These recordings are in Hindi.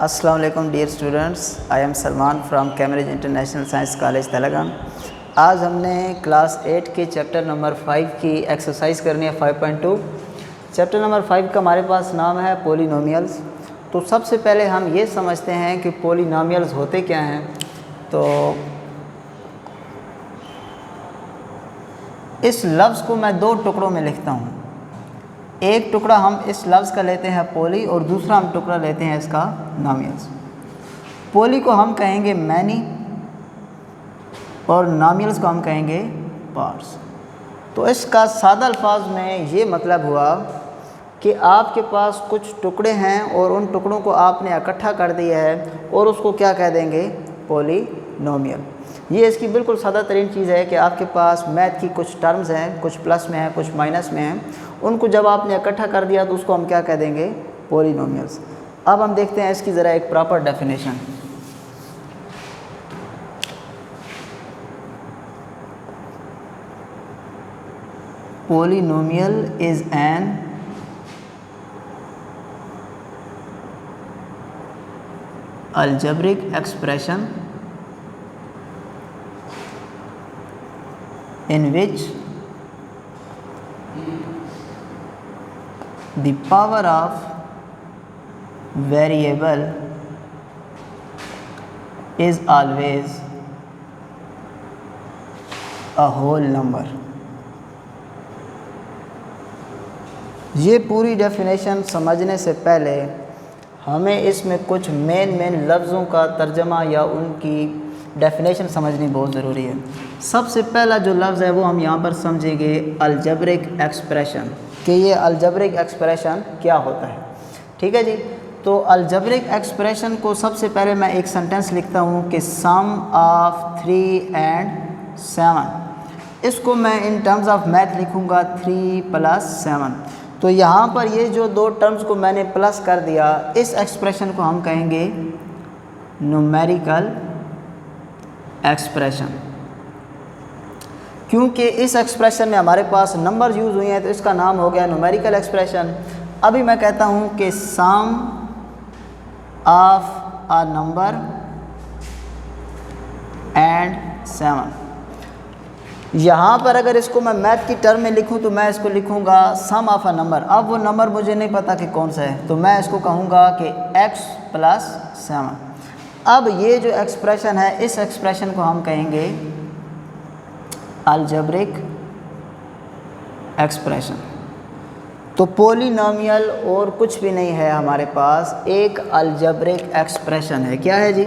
अस्सलाम वालेकुम dear students, I am Salman from Cambridge International Science College Telangana. आज हमने क्लास 8 के चैप्टर नंबर 5 की एक्सरसाइज करनी है 5.2। चैप्टर नंबर 5 का हमारे पास नाम है पॉलिनोमियल्स। तो सबसे पहले हम ये समझते हैं कि पॉलिनोमियल्स होते क्या हैं। तो इस लफ्ज़ को मैं दो टुकड़ों में लिखता हूँ। एक टुकड़ा हम इस लफ्ज़ का लेते हैं पॉली और दूसरा हम टुकड़ा लेते हैं इसका नोमियल्स। पॉली को हम कहेंगे मैनी और नोमियल्स को हम कहेंगे पार्ट्स। तो इसका सादा अल्फाज में ये मतलब हुआ कि आपके पास कुछ टुकड़े हैं और उन टुकड़ों को आपने इकट्ठा कर दिया है और उसको क्या कह देंगे, पॉलिनोमियल। ये इसकी बिल्कुल सादा तरीन चीज़ है कि आपके पास मैथ की कुछ टर्म्स हैं, कुछ प्लस में हैं, कुछ माइनस में हैं। उनको जब आपने इकट्ठा कर दिया तो उसको हम क्या कह देंगे, पॉलिनोमियल्स। अब हम देखते हैं इसकी ज़रा एक proper definition. Polynomial is an algebraic expression in which the power of variable is always a whole number। ये पूरी डेफिनेशन समझने से पहले हमें इसमें कुछ मेन लफ्ज़ों का तर्जमा या उनकी डेफिनेशन समझनी बहुत ज़रूरी है। सबसे पहला जो लफ्ज़ है वो हम यहाँ पर समझेंगे अलजेब्रिक एक्सप्रेशन, कि ये अलजेब्रिक एक्सप्रेशन क्या होता है। ठीक है जी। तो अलजेब्रिक एक्सप्रेशन को सबसे पहले मैं एक सेंटेंस लिखता हूँ कि सम ऑफ 3 and 7। इसको मैं इन टर्म्स ऑफ मैथ लिखूँगा 3 + 7। तो यहाँ पर ये जो दो टर्म्स को मैंने प्लस कर दिया, इस एक्सप्रेशन को हम कहेंगे न्यूमेरिकल एक्सप्रेशन। क्योंकि इस एक्सप्रेशन में हमारे पास नंबर यूज़ हुए हैं तो इसका नाम हो गया न्यूमेरिकल एक्सप्रेशन। अभी मैं कहता हूँ कि सम ऑफ अ नंबर एंड 7। यहाँ पर अगर इसको मैं मैथ की टर्म में लिखूँ तो मैं इसको लिखूँगा सम ऑफ अ नंबर। अब वो नंबर मुझे नहीं पता कि कौन सा है, तो मैं इसको कहूँगा कि x + 7। अब ये जो एक्सप्रेशन है, इस एक्सप्रेशन को हम कहेंगे अलजेब्रिक एक्सप्रेशन। तो पॉलिनोमियल और कुछ भी नहीं है, हमारे पास एक अलजेब्रिक एक्सप्रेशन है। क्या है जी?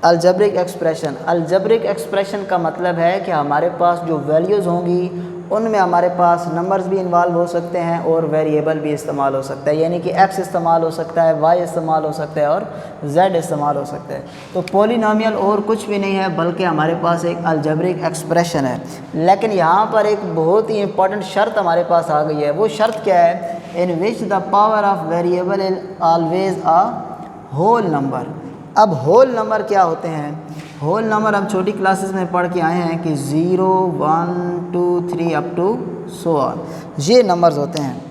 Algebraic expression. अलजेब्रिक एक्सप्रेशन का मतलब है कि हमारे पास जो वैल्यूज़ होंगी उनमें हमारे पास नंबर्स भी इन्वॉल्व हो सकते हैं और वेरिएबल भी इस्तेमाल हो सकता है। यानी कि x इस्तेमाल हो सकता है, y इस्तेमाल हो सकता है और z इस्तेमाल हो सकता है। तो पॉलिनोमियल और कुछ भी नहीं है बल्कि हमारे पास एक अलजेब्रिक एक्सप्रेशन है। लेकिन यहाँ पर एक बहुत ही इंपॉर्टेंट शर्त हमारे पास आ गई है। वो शर्त क्या है? In which the power of variable is always a whole number. अब होल नंबर क्या होते हैं? होल नंबर हम छोटी क्लासेस में पढ़ के आए हैं कि 0, 1, 2, 3 अप टू सो ऑन, ये नंबर्स होते हैं।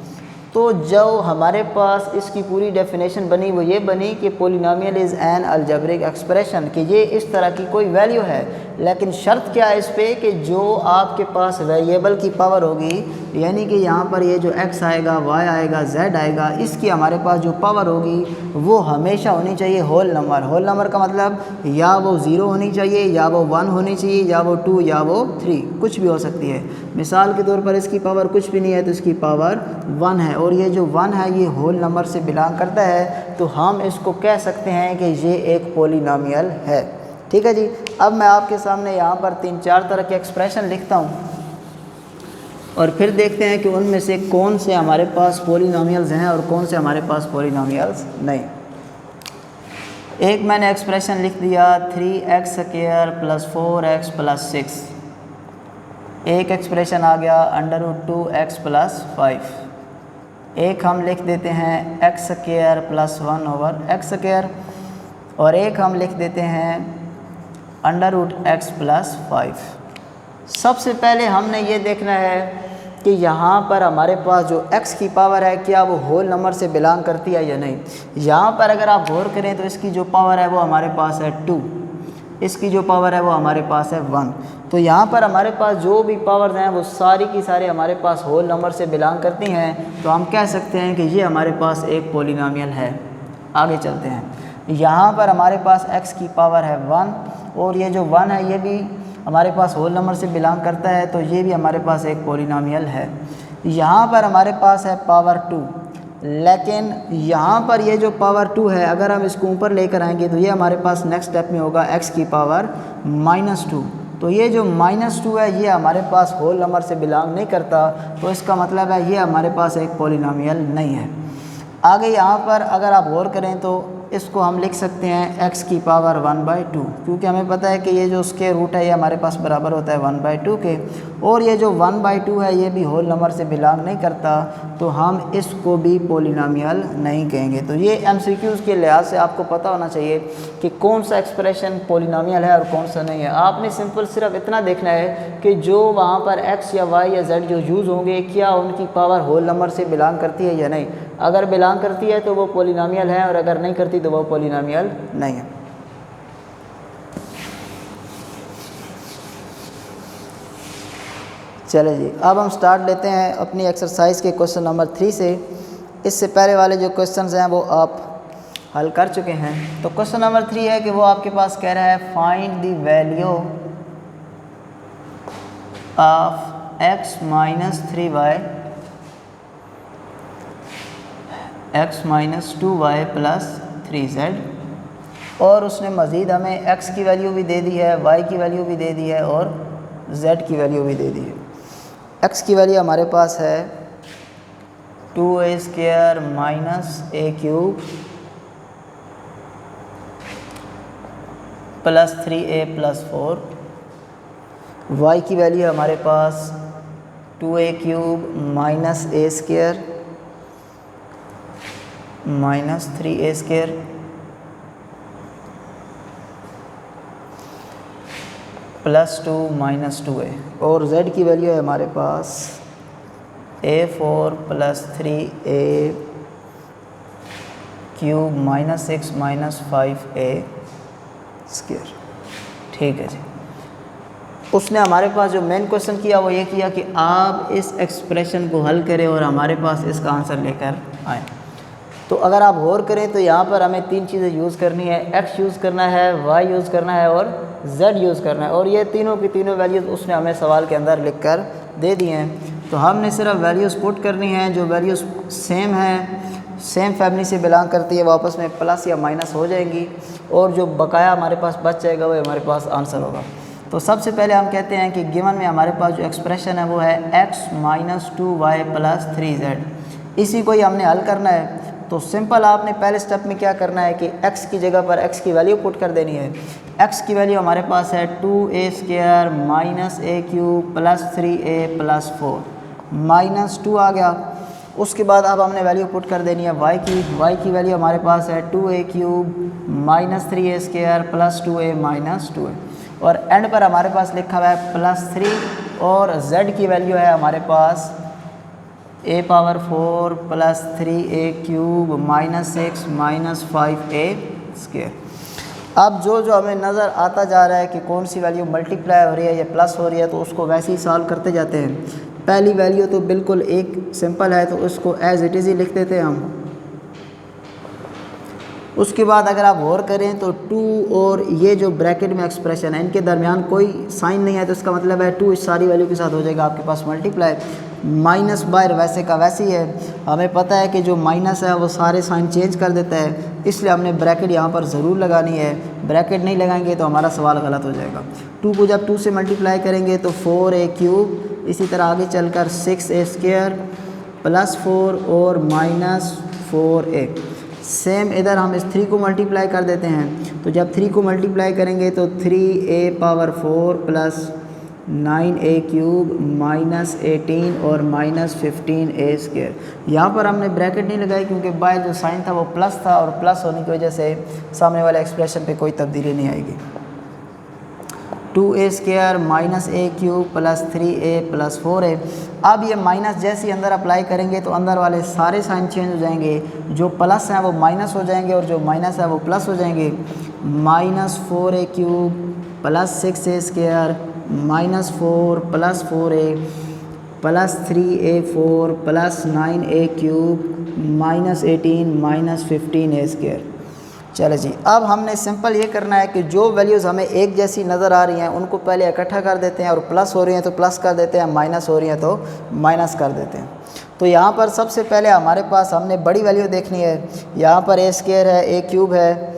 तो जो हमारे पास इसकी पूरी डेफिनेशन बनी वो ये बनी कि polynomial is an algebraic expression, कि ये इस तरह की कोई वैल्यू है। लेकिन शर्त क्या है इस पे कि जो आपके पास वेरिएबल की पावर होगी, यानी कि यहाँ पर ये जो x आएगा, y आएगा, z आएगा, इसकी हमारे पास जो पावर होगी वो हमेशा होनी चाहिए होल नंबर। होल नंबर का मतलब या वो 0 होनी चाहिए, या वो 1 होनी चाहिए, या वो 2, या वो 3, कुछ भी हो सकती है। मिसाल के तौर पर इसकी पावर कुछ भी नहीं है तो इसकी पावर 1 है, और ये जो 1 है ये होल नंबर से बिलोंग करता है, तो हम इसको कह सकते हैं कि ये एक पॉलिनोमियल है। ठीक है जी। अब मैं आपके सामने यहाँ पर 3-4 तरह के एक्सप्रेशन लिखता हूँ और फिर देखते हैं कि उनमें से कौन से हमारे पास पॉलिनोमियल्स हैं और कौन से हमारे पास पॉलिनोमियल्स नहीं। एक मैंने एक्सप्रेशन लिख दिया 3x² + 4x + 6। एक एक्सप्रेशन आ गया √2x + 5। एक हम लिख देते हैं x² + 1/x², और एक हम लिख देते हैं √x + 5। सबसे पहले हमने ये देखना है कि यहाँ पर हमारे पास जो x की पावर है क्या वो होल नंबर से बिलोंग करती है या नहीं। यहाँ पर अगर आप गौर करें तो इसकी जो पावर है वो हमारे पास है 2, इसकी जो पावर है वो हमारे पास है 1। तो यहाँ पर हमारे पास जो भी पावर्स हैं वो सारी की सारी हमारे पास होल नंबर से बिलोंग करती हैं। तो हम कह सकते हैं कि ये हमारे पास एक पॉलिनोमियल है। आगे चलते हैं। यहाँ पर हमारे पास x की पावर है 1 और ये जो 1 है ये भी हमारे पास होल नंबर से बिलोंग करता है, तो ये भी हमारे पास एक पॉलिनोमियल है। यहाँ पर हमारे पास है पावर 2, लेकिन यहाँ पर ये जो पावर 2 है अगर हम इसको ऊपर लेकर आएंगे तो ये हमारे पास नेक्स्ट स्टेप में होगा x की पावर -2। तो ये जो -2 है ये हमारे पास होल नंबर से बिलोंग नहीं करता, तो इसका मतलब है ये हमारे पास एक पॉलिनोमियल नहीं है। आगे यहाँ पर अगर आप गौर करें तो इसको हम लिख सकते हैं x की पावर 1/2, क्योंकि हमें पता है कि ये जो स्क्वायर रूट है ये हमारे पास बराबर होता है 1/2 के, और ये जो 1/2 है ये भी होल नंबर से बिलोंग नहीं करता, तो हम इसको भी पॉलिनोमियल नहीं कहेंगे। तो ये MCQs के लिहाज से आपको पता होना चाहिए कि कौन सा एक्सप्रेशन पॉलिनोमियल है और कौन सा नहीं है। आपने सिंपल सिर्फ इतना देखना है कि जो वहाँ पर x या y या z जो यूज़ होंगे क्या उनकी पावर होल नंबर से बिलोंग करती है या नहीं। अगर बिलोंग करती है तो वो पॉलिनोमियल है, और अगर नहीं करती तो वो पॉलिनोमियल नहीं है। चले जी, अब हम स्टार्ट लेते हैं अपनी एक्सरसाइज के क्वेश्चन नंबर 3 से। इससे पहले वाले जो क्वेश्चंस हैं वो आप हल कर चुके हैं। तो क्वेश्चन नंबर 3 है कि वो आपके पास कह रहा है find the value of x - 3y x - 2y + 3z, और उसने मज़ीद हमें x की वैल्यू भी दे दी है, y की वैल्यू भी दे दी है और z की वैल्यू भी दे दी है। x की वैल्यू हमारे पास है 2a² - a³ + 3a + 4। y की वैल्यू हमारे पास 2a³ - a² - 3a² +2 - 2a, और z की वैल्यू है हमारे पास a4 + 3a³ - 6 - 5a²। ठीक है जी। उसने हमारे पास जो मेन क्वेश्चन किया वो ये किया कि आप इस एक्सप्रेशन को हल करें और हमारे पास इसका आंसर लेकर आए। तो अगर आप गौर करें तो यहाँ पर हमें 3 चीज़ें यूज़ करनी है, x यूज़ करना है, y यूज़ करना है और z यूज़ करना है, और ये तीनों की तीनों वैल्यूज़ उसने हमें सवाल के अंदर लिख कर दे दी हैं। तो हमने सिर्फ वैल्यूज़ पुट करनी है, जो वैल्यूज़ सेम हैं, सेम फैमिली से बिलोंग करती है, वो आपस में प्लस या माइनस हो जाएंगी, और जो बकाया हमारे पास बच जाएगा वो हमारे पास आंसर होगा। तो सबसे पहले हम कहते हैं कि गिवन में हमारे पास जो एक्सप्रेशन है वो है x - 2y + 3z। इसी को ही हमने हल करना है। तो सिंपल आपने पहले स्टेप में क्या करना है कि x की जगह पर x की वैल्यू पुट कर देनी है। x की वैल्यू हमारे पास है 2a² - a³ + 3a + 4 -2 आ गया। उसके बाद अब हमने वैल्यू पुट कर देनी है y की वैल्यू हमारे पास है 2a³ - 3a² + 2a - 2a, और एंड पर हमारे पास लिखा हुआ है +3, और z की वैल्यू है हमारे पास a⁴ + 3a³ - 6 - 5a²। अब जो हमें नज़र आता जा रहा है कि कौन सी वैल्यू मल्टीप्लाई हो रही है या प्लस हो रही है, तो उसको वैसे ही सॉल्व करते जाते हैं। पहली वैल्यू तो बिल्कुल एक सिंपल है, तो उसको एज इट इज़ ही लिख देते हैं हम। उसके बाद अगर आप गौर करें तो 2 और ये जो ब्रैकेट में एक्सप्रेशन है इनके दरमियान कोई साइन नहीं है, तो इसका मतलब है 2 इस सारी वैल्यू के साथ हो जाएगा आपके पास मल्टीप्लाई। माइनस बाहर वैसे का वैसे ही है, हमें पता है कि जो माइनस है वो सारे साइन चेंज कर देता है, इसलिए हमने ब्रैकेट यहाँ पर ज़रूर लगानी है। ब्रैकेट नहीं लगाएंगे तो हमारा सवाल गलत हो जाएगा। 2 को जब 2 से मल्टीप्लाई करेंगे तो 4a³, इसी तरह आगे चलकर 6a² + 4 और -4a। सेम इधर हम इस 3 को मल्टीप्लाई कर देते हैं, तो जब 3 को मल्टीप्लाई करेंगे तो 3a⁴ + 9a³ - 18 और -15a²। यहाँ पर हमने ब्रैकेट नहीं लगाई क्योंकि बाय जो साइन था वो प्लस था, और प्लस होने की वजह से सामने वाले एक्सप्रेशन पे कोई तब्दीली नहीं आएगी। 2a² minus a cube plus 3a plus 4a। अब ये माइनस जैसे ही अंदर अप्लाई करेंगे तो अंदर वाले सारे साइन चेंज हो जाएंगे, जो प्लस हैं वो माइनस हो जाएंगे और जो माइनस है वो प्लस हो जाएंगे। Minus 4a cube plus 6a² minus 4 plus 4a plus 3a4 plus 9a cube minus 18 minus 15a²। चलो जी, अब हमने सिंपल ये करना है कि जो वैल्यूज़ हमें एक जैसी नज़र आ रही हैं उनको पहले इकट्ठा कर देते हैं, और प्लस हो रही हैं तो प्लस कर देते हैं, माइनस हो रही हैं तो माइनस कर देते हैं। तो यहाँ पर सबसे पहले हमारे पास हमने बड़ी वैल्यू देखनी है। यहाँ पर a² है, a क्यूब है,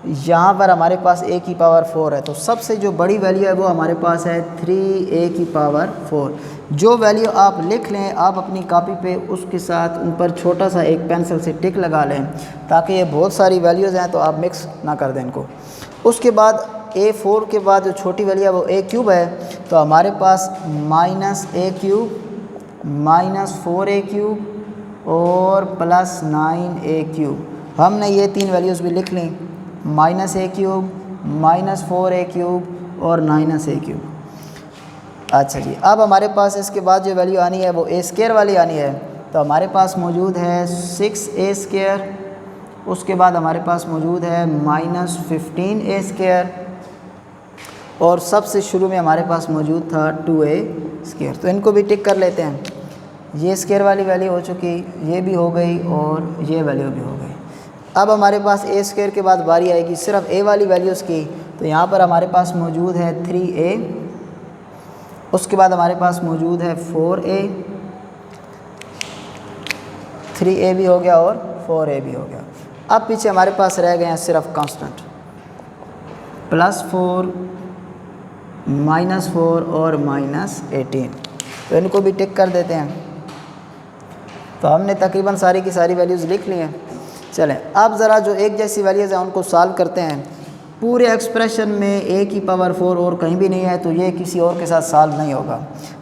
यहाँ पर हमारे पास a की पावर 4 है। तो सबसे जो बड़ी वैल्यू है वो हमारे पास है 3a की पावर 4। जो वैल्यू आप लिख लें आप अपनी कॉपी पे, उसके साथ उन पर छोटा सा एक पेंसिल से टिक लगा लें, ताकि ये बहुत सारी वैल्यूज़ हैं तो आप मिक्स ना कर दें इनको। उसके बाद a4 के बाद जो छोटी वैल्यू है वो a क्यूब है, तो हमारे पास minus a cube minus 4a cube और प्लस 9a क्यूब। हमने ये तीन वैल्यूज़ भी लिख ली, minus a cube minus 4a cube और माइनस a क्यूब। अच्छा जी, अब हमारे पास इसके बाद जो वैल्यू आनी है वो a² वाली आनी है। तो हमारे पास मौजूद है 6a², उसके बाद हमारे पास मौजूद है माइनस 15a², और सबसे शुरू में हमारे पास मौजूद था 2a²। तो इनको भी टिक कर लेते हैं। ये स्क्वायर वाली वैल्यू हो चुकी, ये भी हो गई और ये वैल्यू भी हो गई। अब हमारे पास a² के बाद बारी आएगी सिर्फ a वाली वैल्यूज़ की। तो यहाँ पर हमारे पास मौजूद है 3a, उसके बाद हमारे पास मौजूद है 4a, 3a भी हो गया और 4a भी हो गया। अब पीछे हमारे पास रह गए हैं सिर्फ कांस्टेंट, प्लस 4 माइनस 4 और माइनस 18। तो इनको भी टिक कर देते हैं। तो हमने तकरीबन सारी की सारी वैल्यूज़ लिख ली हैं। चलें, अब ज़रा जो एक जैसी वैल्यूज़ हैं उनको सॉल्व करते हैं। पूरे एक्सप्रेशन में a की पावर 4 और कहीं भी नहीं है, तो ये किसी और के साथ सॉल्व नहीं होगा।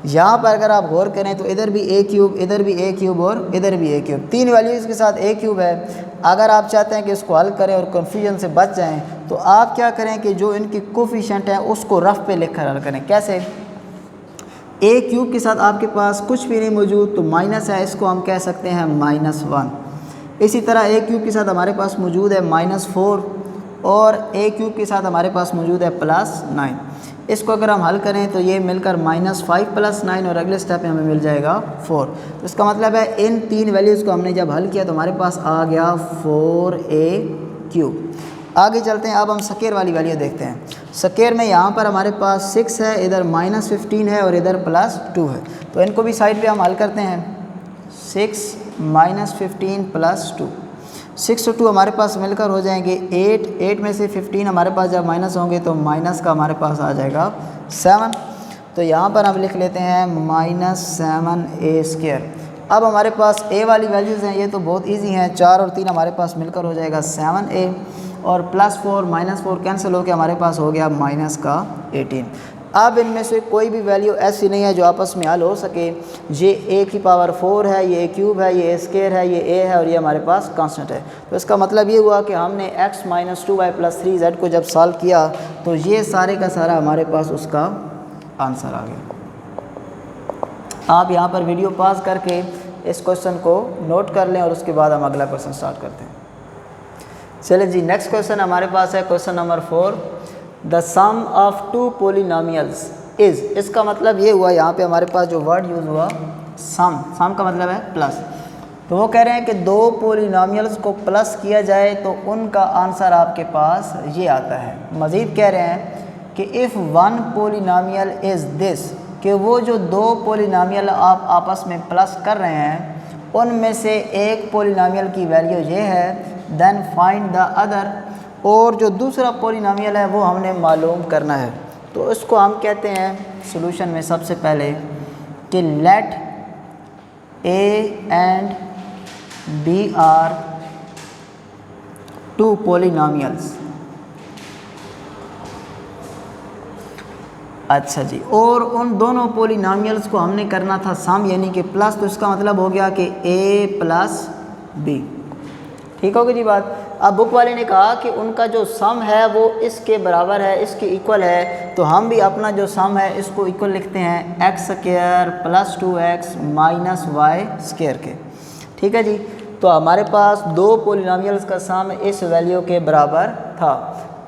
यहाँ पर अगर आप गौर करें तो इधर भी a क्यूब, इधर भी a क्यूब और इधर भी a क्यूब, तीन वैल्यूज़ के साथ a क्यूब है। अगर आप चाहते हैं कि इसको हल करें और कन्फ्यूजन से बच जाएं, तो आप क्या करें कि जो इनकी कोफिशिएंट है उसको रफ पे लिख कर हल करें। कैसे? a क्यूब के साथ आपके पास कुछ भी नहीं मौजूद तो माइनस है, इसको हम कह सकते हैं -1। इसी तरह a क्यूब के साथ हमारे पास मौजूद है -4 और a क्यूब के साथ हमारे पास मौजूद है +9। इसको अगर हम हल करें तो ये मिलकर -5 + 9 और अगले स्टेप में हमें मिल जाएगा 4। तो इसका मतलब है इन तीन वैल्यूज़ को हमने जब हल किया तो हमारे पास आ गया 4a क्यूब। आगे चलते हैं, अब हम स्क्वायर वाली वैल्यू देखते हैं। स्क्वायर में यहाँ पर हमारे पास 6 है, इधर -15 है और इधर +2 है। तो इनको भी साइड पे हम हल करते हैं। 6 -15 +2, 6 और 2 हमारे पास मिलकर हो जाएंगे 8 में से 15 हमारे पास जब माइनस होंगे तो माइनस का हमारे पास आ जाएगा 7। तो यहाँ पर हम लिख लेते हैं -7a²। अब हमारे पास a वाली वैल्यूज़ हैं, ये तो बहुत इजी हैं। 4 और 3 हमारे पास मिलकर हो जाएगा 7a और +4 -4 कैंसिल होकर हमारे पास हो गया -18। अब इनमें से कोई भी वैल्यू ऐसी नहीं है जो आपस में हल हो सके। ये a की पावर 4 है, ये a क्यूब है, ये a² है, ये a है और ये हमारे पास कांस्टेंट है। तो इसका मतलब ये हुआ कि हमने x - 2y + 3z को जब सॉल्व किया तो ये सारे का सारा हमारे पास उसका आंसर आ गया। आप यहाँ पर वीडियो पॉज करके इस क्वेश्चन को नोट कर लें और उसके बाद हम अगला क्वेश्चन स्टार्ट करते हैं। चलिए जी, नेक्स्ट क्वेश्चन हमारे पास है question number 4। The sum of 2 polynomials is. इसका मतलब ये हुआ, यहाँ पे हमारे पास जो वर्ड यूज़ हुआ सम का मतलब है प्लस। तो वो कह रहे हैं कि 2 पोलिनोमियल्स को प्लस किया जाए तो उनका आंसर आपके पास ये आता है। मज़ीद कह रहे हैं कि इफ़ 1 पोलिनोमियल इज़ दिस, कि वो जो 2 पोलिनोमियल आप आपस में प्लस कर रहे हैं उनमें से एक पोलिनोमियल की वैल्यू ये है, देन फाइंड द अदर, और जो दूसरा पोलिनोमियल है वो हमने मालूम करना है। तो इसको हम कहते हैं सॉल्यूशन में सबसे पहले कि let a and b are 2 polynomials. अच्छा जी, और उन दोनों पोलिनोमियल्स को हमने करना था सम यानी कि प्लस। तो इसका मतलब हो गया कि a + b। ठीक होगी जी बात। अब बुक वाले ने कहा कि उनका जो सम है वो इसके बराबर है, इसके इक्वल है, तो हम भी अपना जो सम है इसको इक्वल लिखते हैं x square plus 2x minus y square के। ठीक है जी। तो हमारे पास दो पोलिनोमियल्स का सम इस वैल्यू के बराबर था।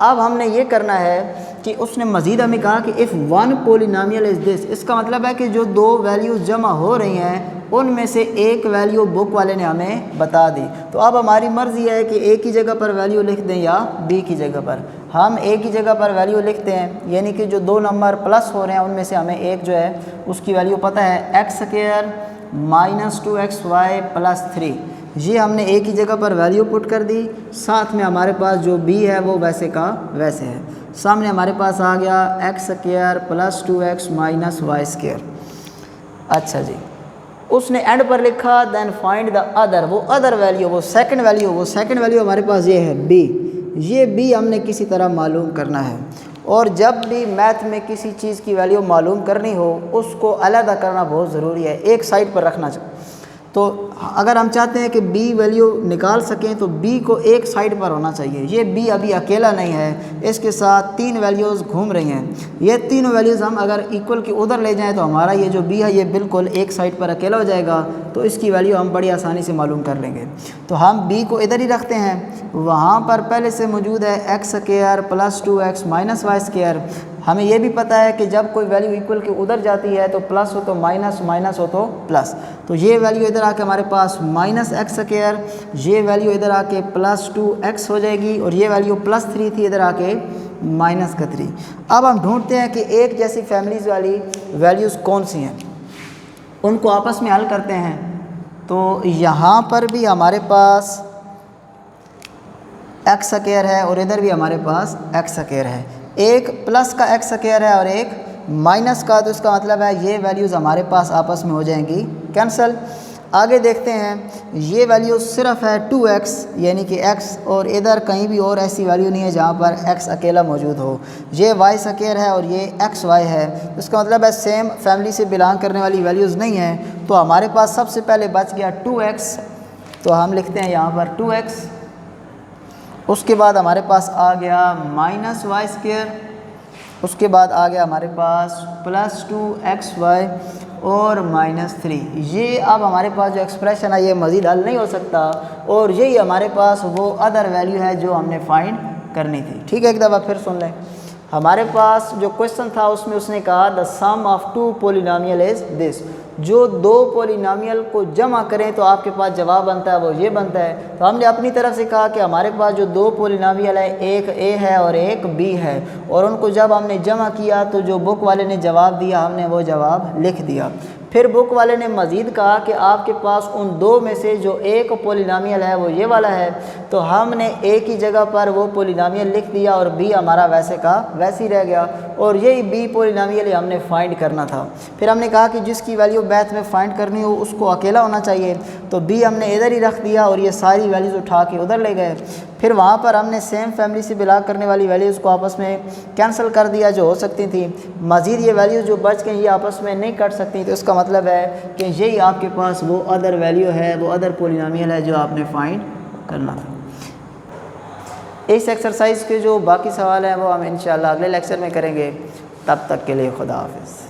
अब हमने ये करना है कि उसने मज़ीद हमें कहा कि if one polynomial is this, इसका मतलब है कि जो दो वैल्यूज़ जमा हो रही हैं उनमें से एक वैल्यू बुक वाले ने हमें बता दी। तो अब हमारी मर्ज़ी है कि ए की जगह पर वैल्यू लिख दें या बी की जगह पर। हम ए की जगह पर वैल्यू लिखते हैं, यानी कि जो दो नंबर प्लस हो रहे हैं उनमें से हमें एक जो है उसकी वैल्यू पता है x square minus 2xy plus 3। ये हमने ए की जगह पर वैल्यू पुट कर दी, साथ में हमारे पास जो बी है वो वैसे का वैसे है। सामने हमारे पास आ गया x square plus 2x minus y square. अच्छा जी, उसने एंड पर लिखा देन फाइंड द अदर, वो अदर वैल्यू, वो सेकंड वैल्यू हमारे पास ये है बी। ये बी हमने किसी तरह मालूम करना है। और जब भी मैथ में किसी चीज़ की वैल्यू मालूम करनी हो उसको अलग करना बहुत ज़रूरी है, एक साइड पर रखना चाहिए। तो अगर हम चाहते हैं कि b वैल्यू निकाल सकें तो b को एक साइड पर होना चाहिए। ये b अभी अकेला नहीं है, इसके साथ तीन वैल्यूज़ घूम रही हैं। ये तीनों वैल्यूज़ हम अगर इक्वल की उधर ले जाएं तो हमारा ये जो b है ये बिल्कुल एक साइड पर अकेला हो जाएगा, तो इसकी वैल्यू हम बड़ी आसानी से मालूम कर लेंगे। तो हम b को इधर ही रखते हैं, वहाँ पर पहले से मौजूद है x square plus 2x minus y square. हमें यह भी पता है कि जब कोई वैल्यू इक्वल के उधर जाती है तो प्लस हो तो माइनस, माइनस हो तो प्लस। तो ये वैल्यू इधर आके हमारे पास माइनस एक्स स्क्वायर, ये वैल्यू इधर आके प्लस 2x हो जाएगी, और ये वैल्यू प्लस 3 थी इधर आके माइनस का 3। अब हम ढूंढते हैं कि एक जैसी फैमिलीज़ वाली वैल्यूज़ कौन सी हैं, उनको आपस में हल करते हैं। तो यहाँ पर भी हमारे पास एक्स स्क्वायर है और इधर भी हमारे पास एक्स स्क्वायर है। एक प्लस का एक्स स्क्वायर है और एक माइनस का, तो इसका मतलब है ये वैल्यूज़ हमारे पास आपस में हो जाएंगी कैंसिल। आगे देखते हैं, ये वैल्यू सिर्फ है 2x यानी कि x, और इधर कहीं भी और ऐसी वैल्यू नहीं है जहाँ पर x अकेला मौजूद हो। ये y स्क्वायर है और ये xy है, तो इसका मतलब है सेम फैमिली से बिलोंग करने वाली वैल्यूज़ नहीं है। तो हमारे पास सबसे पहले बच गया 2x, तो हम लिखते हैं यहाँ पर 2x। उसके बाद हमारे पास आ गया माइनस वाई स्क्वायर, उसके बाद आ गया हमारे पास प्लस 2xy और माइनस 3। ये अब हमारे पास जो एक्सप्रेशन है ये मज़ीद हल नहीं हो सकता, और यही हमारे पास वो अदर वैल्यू है जो हमने फाइंड करनी थी। ठीक है, एक दफ़ा फिर सुन लें। हमारे पास जो क्वेश्चन था उसमें उसने कहा the sum of two polynomial is this, जो दो पोलिनोमियल को जमा करें तो आपके पास जवाब बनता है वो ये बनता है। तो हमने अपनी तरफ से कहा कि हमारे पास जो दो पोलिनोमियल है, एक a है और एक b है, और उनको जब हमने जमा किया तो जो बुक वाले ने जवाब दिया हमने वो जवाब लिख दिया। फिर बुक वाले ने मज़ीद कहा कि आपके पास उन दो में से जो एक पोलिनोमियल है वो ये वाला है, तो हमने a की जगह पर वो पोलिनोमियल लिख दिया और b हमारा वैसे का वैसे ही रह गया, और यही b पोलिनोमियल हमने फाइंड करना था। फिर हमने कहा कि जिसकी वैल्यू मैथ में फाइंड करनी हो उसको अकेला होना चाहिए, तो b हमने इधर ही रख दिया और ये सारी वैल्यूज़ उठा के उधर ले गए। फिर वहाँ पर हमने सेम फैमिली से बिलोंग करने वाली वैल्यूज़ को आपस में कैंसिल कर दिया जो हो सकती थी। मज़ीद ये वैल्यूज़ जो बच गई ये आपस में नहीं कट सकती, तो इसका मतलब है कि यही आपके पास वो अदर वैल्यू है, वो अदर पोलिनोमियल है जो आपने फाइंड करना था। इस एक्सरसाइज के जो बाकी सवाल हैं वो हम इंशाल्लाह अगले लेक्चर में करेंगे। तब तक के लिए खुदा हाफिज़।